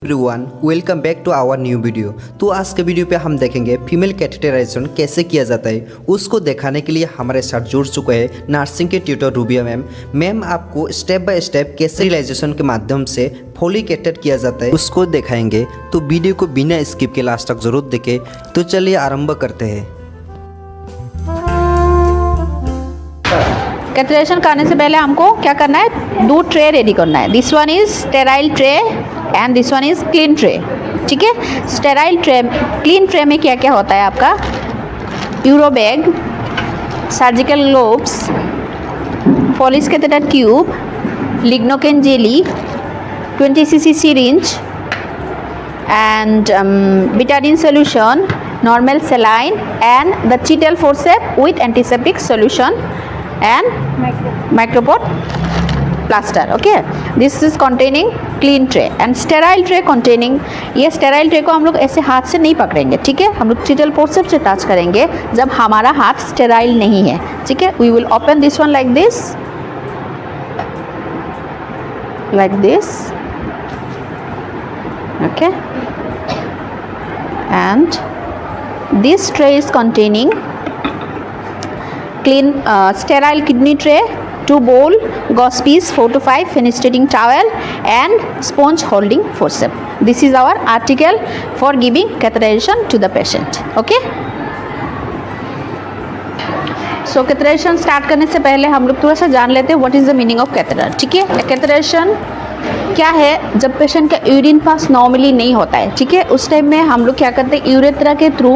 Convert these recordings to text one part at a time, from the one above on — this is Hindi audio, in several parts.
Everyone welcome back to our new video. तो आज के वीडियो पे हम देखेंगे फीमेल कैटेगराइजेशन कैसे किया जाता है। उसको दिखाने के लिए हमारे साथ जुड़ चुके हैं नर्सिंग के ट्यूटर रूबिया मैम। मैम आपको स्टेप बाय स्टेप कैसे रियलाइजेशन के माध्यम से फुली कैटेड किया जाता है उसको दिखाएंगे। तो वीडियो को बिना स्किप के लास्ट तक जरूर देखें। तो चलिए आरंभ करते हैं। कैटेगराइजेशन करने से पहले हमको क्या करना है, दो ट्रे रेडी करना है। This one is sterile tray and this one is clean tray. ठीक है, स्टेराइल ट्रे क्लीन ट्रे में क्या क्या होता है आपका, euro bag, surgical gloves, polish catheter tube, lignocaine jelly, 20 cc syringe and betadine solution, normal saline and the Cheetel forceps with antiseptic solution and micropod plaster. Okay, this is containing clean tray and sterile tray containing, ये sterile tray को हम लोग ऐसे हाथ से नहीं पकड़ेंगे। ठीक है, हम लोग Cheetel forceps से टच करेंगे जब हमारा हाथ sterile नहीं है। ठीक है, we will open this one like this, okay, and this tray is containing clean sterile kidney tray, 2 bowl, gauze piece 4 to 5, fenestrating towel and sponge holding forceps. This is our article for giving catheterization to the patient. Okay, so catheterization start करने से पहले हम लोग थोड़ा सा जान लेते हैं what is the meaning of catheter. ठीक है, कैथेटराइजेशन क्या है, जब पेशेंट का यूरिन पास नॉर्मली नहीं होता है। ठीक है, उस टाइम में हम लोग क्या करते हैं, यूरेथ्रा के through,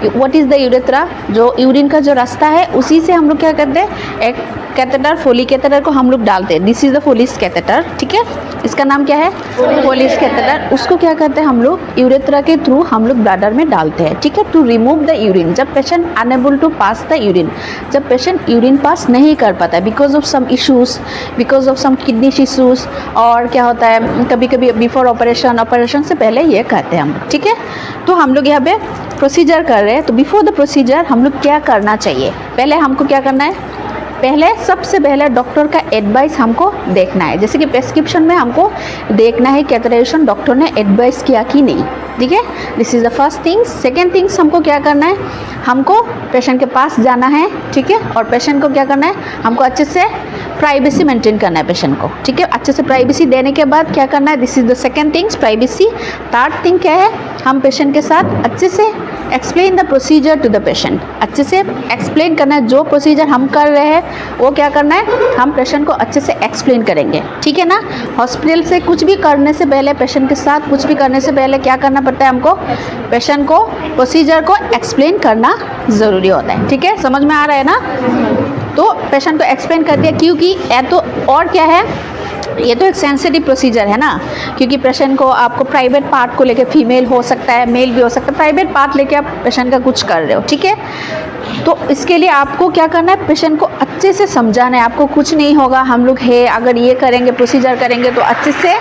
what is the urethra, जो यूरिन का जो रास्ता है उसी से हम लोग क्या करते हैं, एक कैथेटर, फोली कैथेटर को हम लोग डालते हैं। This is the Foley's catheter. ठीक है, इसका नाम क्या है, फोलिस कैथेटर। उसको क्या करते हैं हम लोग, यूरेथ्रा के थ्रू हम लोग ब्लैडर में डालते हैं। ठीक है, टू रिमूव द यूरिन। जब patient unable to pass the urine, जब पेशेंट यूरिन पास नहीं कर पाता है because of some issues, because of some kidney issues, और क्या होता है कभी कभी बिफोर ऑपरेशन, ऑपरेशन से पहले ये कहते हैं हम लोग। ठीक है, तो हम लोग यहाँ पे प्रोसीजर कर रहे हैं। तो बिफोर द प्रोसीजर हम लोग क्या करना चाहिए, पहले हमको क्या करना है, पहले सबसे पहले डॉक्टर का एडवाइस हमको देखना है। जैसे कि प्रेस्क्रिप्शन में हमको देखना है कैथेटराइजेशन डॉक्टर ने एडवाइस किया कि नहीं। ठीक है, this is the first things. Second things हमको क्या करना है, हमको पेशेंट के पास जाना है। ठीक है, और पेशेंट को क्या करना है, हमको अच्छे से प्राइवेसी मेंटेन करना है पेशेंट को। ठीक है, अच्छे से प्राइवेसी देने के बाद क्या करना है, this is the second things, privacy. Third thing क्या है, हम पेशेंट के साथ अच्छे से explain the procedure to the patient. अच्छे से एक्सप्लेन करना है, जो प्रोसीजर हम कर रहे हैं वो क्या करना है, हम पेशेंट को अच्छे से एक्सप्लेन करेंगे। ठीक है ना, हॉस्पिटल से कुछ भी करने से पहले, पेशेंट के साथ कुछ भी करने से पहले क्या करना पड़ता है हमको, पेशेंट को प्रोसीजर को एक्सप्लेन करना ज़रूरी होता है। ठीक है, समझ में आ रहा है ना। तो पेशेंट को एक्सप्लेन कर दिया, क्योंकि या तो और क्या है, ये तो एक सेंसिटिव प्रोसीजर है ना, क्योंकि पेशेंट को आपको प्राइवेट पार्ट को लेके, फीमेल हो सकता है मेल भी हो सकता है, प्राइवेट पार्ट लेके आप पेशेंट का कुछ कर रहे हो। ठीक है, तो इसके लिए आपको क्या करना है, पेशेंट को अच्छे से समझाना है। आपको कुछ नहीं होगा, हम लोग है, अगर ये करेंगे, प्रोसीजर करेंगे तो अच्छे से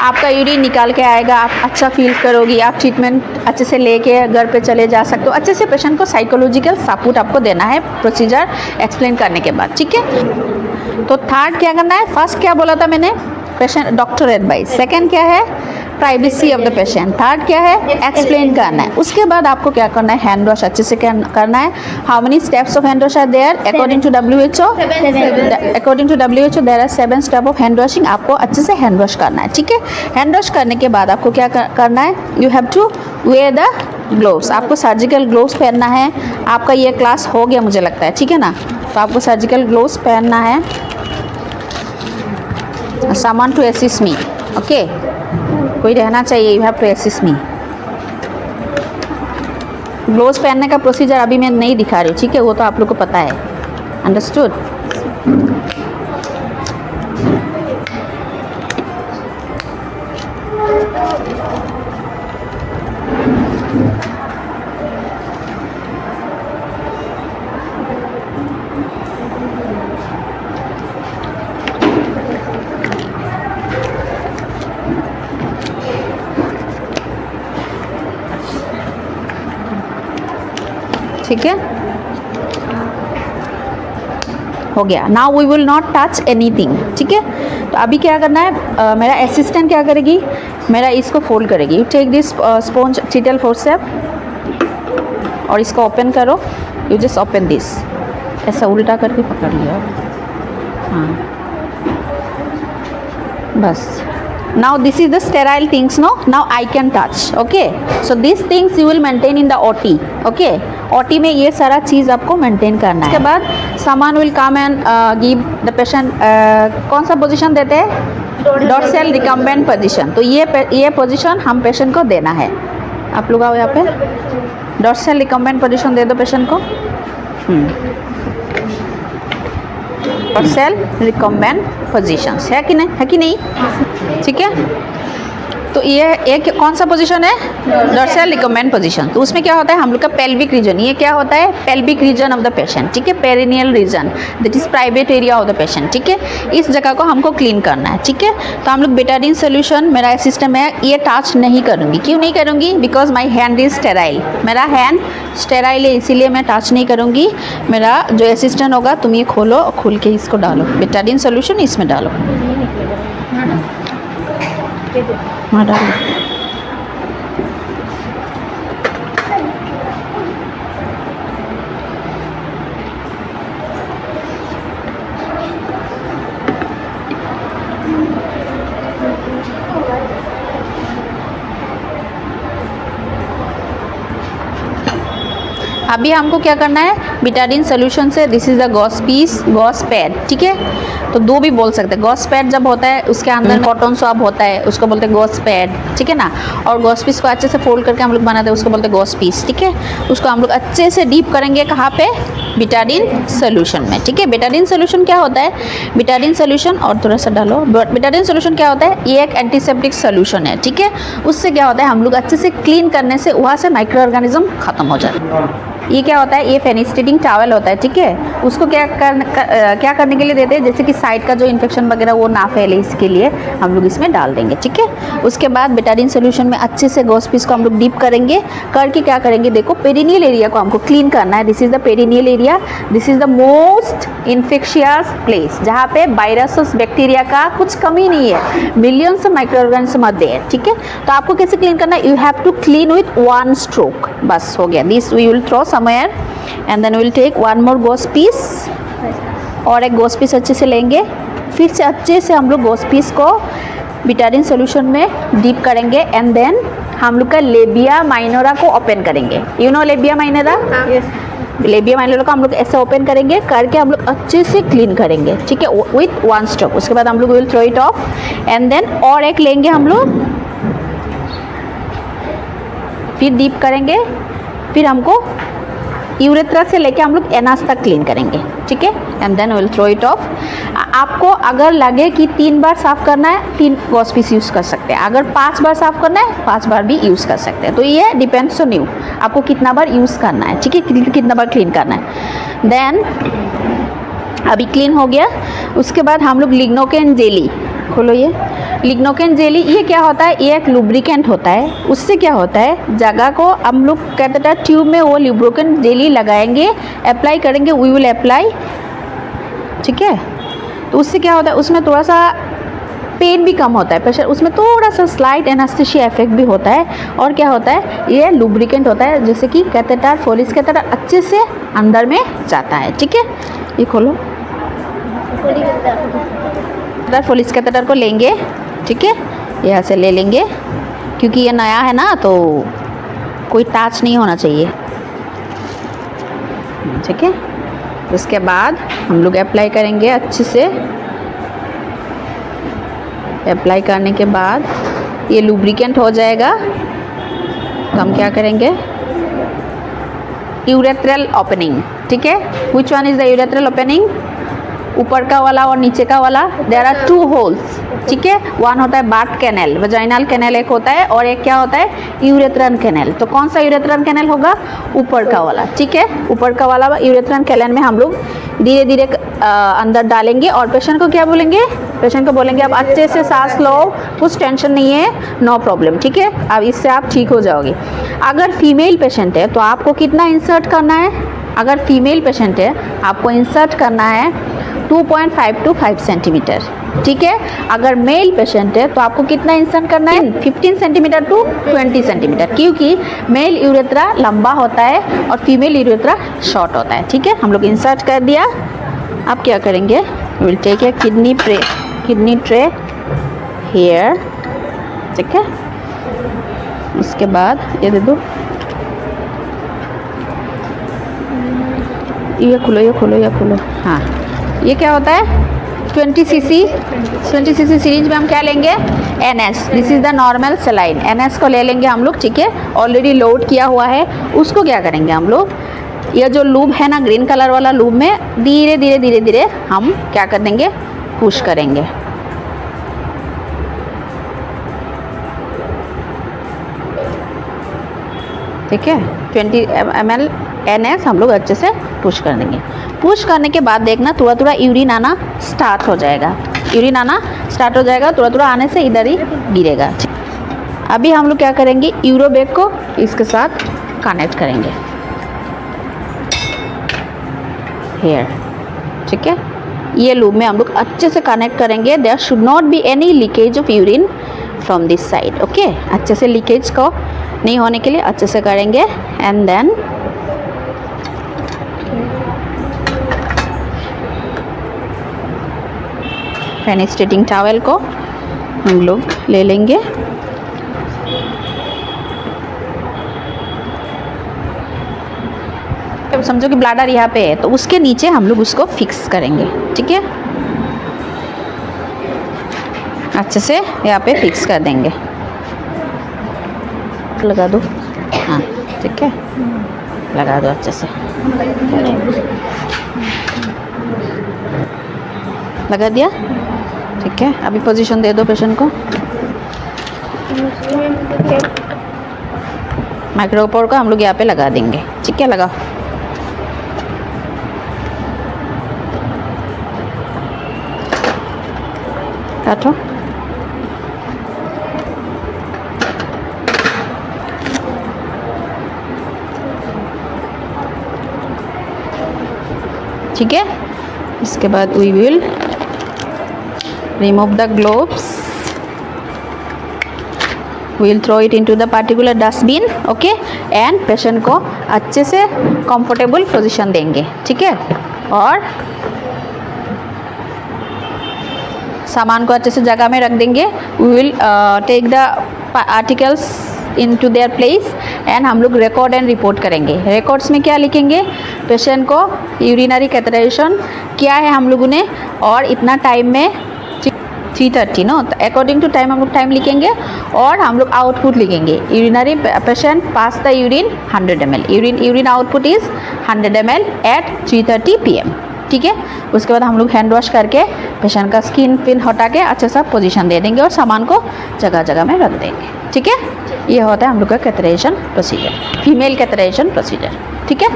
आपका यूरिन निकाल के आएगा, आप अच्छा फील करोगी, आप ट्रीटमेंट अच्छे से लेके घर पे चले जा सकते हो। अच्छे से पेशेंट को साइकोलॉजिकल सपोर्ट आपको देना है प्रोसीजर एक्सप्लेन करने के बाद। ठीक है, तो थर्ड क्या करना है, फर्स्ट क्या बोला था मैंने, पेशेंट डॉक्टर एडवाइस। सेकंड क्या है, privacy of the patient. Third क्या है, एक्सप्लेन करना है। उसके बाद आपको क्या करना है, हैंड वॉश अच्छे से करना है। How many steps of hand wash are there, according to WHO, according to WHO there are 7 step of hand washing. आपको अच्छे से हैंड वॉश करना है। ठीक है, हैंड वॉश करने के बाद आपको क्या करना है, you have to wear the gloves. आपको सर्जिकल ग्लोव्स पहनना है। आपका ये क्लास हो गया मुझे लगता है। ठीक है ना, तो आपको सर्जिकल ग्लोव्स पहनना है। someone to assist me, okay, कोई रहना चाहिए, you have to assist me. Gloves पहनने का प्रोसीजर अभी मैं नहीं दिखा रही हूँ। ठीक है, वो तो आप लोग को पता है, अंडरस्टूड। ठीक है, हो गया। Now we will not touch anything, ठीक है। तो अभी क्या करना है, मेरा असिस्टेंट क्या करेगी, मेरा इसको फोल्ड करेगी। You take this sponge Cheatle forcep और इसको ओपन करो। यू जस्ट ओपन दिस, ऐसा उल्टा करके पकड़ लिया। हाँ बस। Now this is the sterile things, no? Now I can touch, okay? So these things you will maintain in the OT, okay? OT में ये सारा चीज़ आपको maintain करना है। उसके बाद someone will come and give the patient कौन सा position देते हैं, dorsal recumbent position। तो ये position हम patient को देना है। आप लोग आओ यहाँ पे, dorsal recumbent position दे दो patient को। डॉर्सल रिकम्बेंट पोजीशंस है कि नहीं, ठीक है। तो ये एक कौन सा पोजीशन है, डॉर्सल रिकम्बेंट पोजीशन। तो उसमें क्या होता है, हम लोग का पेल्विक रीजन, ये क्या होता है, pelvic region of the patient, ठीक है। Perineal region that is private area of the patient, ठीक है। इस जगह को हमको क्लीन करना है, ठीक है। तो हम लोग बेटाडीन सोल्यूशन, मेरा सिस्टम है, ये टच नहीं करूँगी। क्यों नहीं करूँगी, because my hand is sterile, मेरा हैंड स्टेराइल है, इसीलिए मैं टच नहीं करूँगी। मेरा जो असिस्टेंट होगा, तुम ये खोलो, खोल के इसको डालो, बेटाडीन सोल्यूशन इसमें डालो। हाँ डालो। अभी हमको क्या करना है, बेटाडीन सोल्यूशन से, this is the gauze piece, gauze pad, ठीक है। तो दो भी बोल सकते हैं। गॉस पैड जब होता है उसके अंदर कॉटन स्वाब होता है, उसको बोलते हैं गॉस पैड, ठीक है ना। और गॉस पीस को अच्छे से फोल्ड करके हम लोग बनाते हैं, उसको बोलते हैं गॉस पीस, ठीक है। उसको हम लोग अच्छे से डीप करेंगे कहाँ पे, बेटाडीन सोल्यूशन में, ठीक है। बेटाडीन सोल्यूशन क्या होता है, बेटाडीन सोल्यूशन और थोड़ा सा डालो। बेटाडीन सोल्यूशन क्या होता है, ये एक एंटीसेप्टिक सोल्यूशन है, ठीक है। उससे क्या होता है, हम लोग अच्छे से क्लीन करने से वहाँ से माइक्रो ऑर्गेनिज्म खत्म हो जाता है। ये क्या होता है, ये फेनिस्टिडिंग टॉवल होता है, ठीक है। उसको क्या करने के लिए देते हैं, जैसे कि साइड का जो इन्फेक्शन वगैरह वो ना फैले, इसके लिए हम लोग इसमें डाल देंगे, ठीक है। उसके बाद बेटाडीन सोल्यूशन में अच्छे से गॉस पीस को हम लोग डीप करेंगे, करके क्या करेंगे, देखो पेरिनियल एरिया को हमको क्लीन करना है। This is the perineal area, this is the most infectious place, जहाँ पे वायरस बैक्टीरिया का कुछ कमी नहीं है, millions micro organism are there, ठीक है। तो आपको कैसे क्लीन करना है, you have to clean with one stroke, बस हो गया। This we will throw somewhere and then we will take one more gauze piece, और एक गॉस पीस अच्छे से लेंगे। फिर से अच्छे से हम लोग गॉस पीस को बेटाडीन सोल्यूशन में डीप करेंगे एंड देन हम लोग का लेबिया माइनोरा को ओपन करेंगे। You know labia minora, labia minora को हम लोग ऐसे ओपन करेंगे, करके हम लोग अच्छे से क्लीन करेंगे, ठीक है, विथ वन स्ट्रोक। उसके बाद हम लोग will throw it off and then और एक लेंगे हम लोग, फिर डीप करेंगे, फिर हमको यूरेथ्रा से लेके हम लोग एनास तक क्लीन करेंगे, ठीक है। And then will throw it off. आपको अगर लगे कि 3 बार साफ़ करना है, 3 गॉस पीस यूज़ कर सकते हैं। अगर 5 बार साफ़ करना है, 5 बार भी यूज़ कर सकते हैं। तो ये डिपेंड्स ऑन यू, आपको कितना बार यूज़ करना है, ठीक है, कितना बार क्लीन करना है। देन अभी क्लीन हो गया। उसके बाद हम लोग लिग्नोकेन जेली, खोलो ये लिग्नोकेन जेली, ये क्या होता है, ये एक लुब्रिकेंट होता है। उससे क्या होता है, जगह को हम लोग कहते हैं ट्यूब में वो लुब्रिकेंट जेली लगाएंगे, अप्लाई करेंगे, वी विल अप्लाई, ठीक है। तो उससे क्या होता है, उसमें थोड़ा सा पेन भी कम होता है, प्रेशर उसमें थोड़ा सा स्लाइट एनास्थेसिया इफेक्ट भी होता है। और क्या होता है, ये लुब्रिकेंट होता है, जैसे कि कैथेटर फोलिस कैथेटर अच्छे से अंदर में जाता है, ठीक है। ये खोलो, फोलिस कैथेटर को लेंगे, ठीक है, यहाँ से ले लेंगे, क्योंकि ये नया है ना तो कोई टच नहीं होना चाहिए, ठीक है। उसके बाद हम लोग अप्लाई करेंगे अच्छे से। अप्लाई करने के बाद ये लुब्रिकेंट हो जाएगा, तो हम क्या करेंगे, यूरेथ्रल ओपनिंग, ठीक है। Which one is the urethral opening, ऊपर का वाला और नीचे का वाला, देयर आर 2 होल्स, ठीक है। वन होता है बार्ट कैनल, वजाइनल कैनल एक होता है, और एक क्या होता है, यूरेथ्रन कैनल। तो कौन सा यूरेथ्रन कैनल होगा, ऊपर का वाला, ठीक है। ऊपर का वाला यूरेथ्रन कैनल में हम लोग धीरे धीरे अंदर डालेंगे, और पेशेंट को क्या बोलेंगे, पेशेंट को बोलेंगे आप अच्छे से सांस लो, कुछ टेंशन नहीं है, नो प्रॉब्लम, ठीक है। अब इससे आप ठीक हो जाओगे। अगर फीमेल पेशेंट है तो आपको कितना इंसर्ट करना है, अगर फीमेल पेशेंट है आपको इंसर्ट करना है 2.5 to 5 सेंटीमीटर, ठीक है। अगर मेल पेशेंट है तो आपको कितना इंसर्ट करना है, 15 सेंटीमीटर टू 20 सेंटीमीटर, क्योंकि मेल यूरेथ्रा लंबा होता है और फीमेल यूरेथ्रा शॉर्ट होता है, ठीक है। हम लोग इंसर्ट कर दिया। अब क्या करेंगे, will take a kidney tray here, ठीक है। उसके बाद ये दे दो, ये खोलो। हाँ, ये क्या होता है, 20 cc सीरीज में हम क्या लेंगे, NS, this is the normal saline. NS को ले लेंगे हम लोग, ठीक है। ऑलरेडी लोड किया हुआ है। उसको क्या करेंगे हम लोग, ये जो लूब है ना, ग्रीन कलर वाला लूब में धीरे धीरे हम क्या कर देंगे, पुश करेंगे। ठीक है, 20 ml NS हम लोग अच्छे से पुश कर देंगे। पुश करने के बाद देखना थोड़ा यूरिन आना स्टार्ट हो जाएगा। थोड़ा आने से इधर ही गिरेगा। अभी हम लोग क्या करेंगे, यूरो बैग को इसके साथ कनेक्ट करेंगे हेयर, ठीक है। ये लूब में हम लोग अच्छे से कनेक्ट करेंगे। There should not be any leakage of urine from this side, okay. अच्छे से लीकेज को नहीं होने के लिए अच्छे से करेंगे। एंड देन फेनेस्ट्रेटिंग टॉवेल को हम लोग ले लेंगे। अब समझो कि ब्लैडर यहाँ पे है, तो उसके नीचे हम लोग उसको फिक्स करेंगे, ठीक है। अच्छे से यहाँ पे फिक्स कर देंगे, लगा दो। हाँ, ठीक है, लगा दो अच्छे से, लगा दिया, ठीक है। अभी पोजीशन दे दो पेशेंट को। माइक्रोपोर को हम लोग यहाँ पे लगा देंगे, ठीक है। लगा, काटो। ठीक है, इसके बाद we will remove the gloves, we will throw it into the particular dustbin, okay। and patient को अच्छे से comfortable position देंगे, ठीक है। और सामान को अच्छे से जगह में रख देंगे। we will take the articles into their place and हम लोग रिकॉर्ड एंड रिपोर्ट करेंगे। रिकॉर्ड्स में क्या लिखेंगे, पेशेंट को यूरिनरी कैथेटराइजेशन किया है हम लोगों ने, और इतना टाइम में 3:30 नो, अकॉर्डिंग टू टाइम हम लोग टाइम लिखेंगे। और हम लोग आउटपुट लिखेंगे, urinary patient pass the urine 100 ml, urine output is 100 ml at 3:30 PM, ठीक है। उसके बाद हम लोग हैंड वॉश करके पेशेंट का स्किन पिन हटा के अच्छे सा पोजीशन दे देंगे और सामान को जगह जगह में रख देंगे, ठीक है। ये होता है हम लोग का catheterization procedure, female catheterization procedure, ठीक है।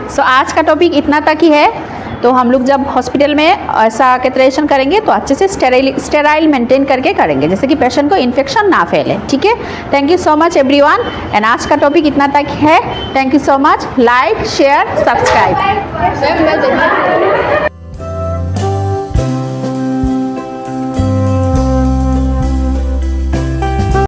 सो आज का टॉपिक इतना तक ही है। तो हम लोग जब हॉस्पिटल में ऐसा कैथेटराइजेशन करेंगे तो अच्छे से स्टेराइल मेंटेन करके करेंगे, जैसे कि पेशेंट को इन्फेक्शन ना फैले, ठीक है। Thank you so much everyone, and आज का टॉपिक इतना तक है। Thank you so much. Like, share, subscribe.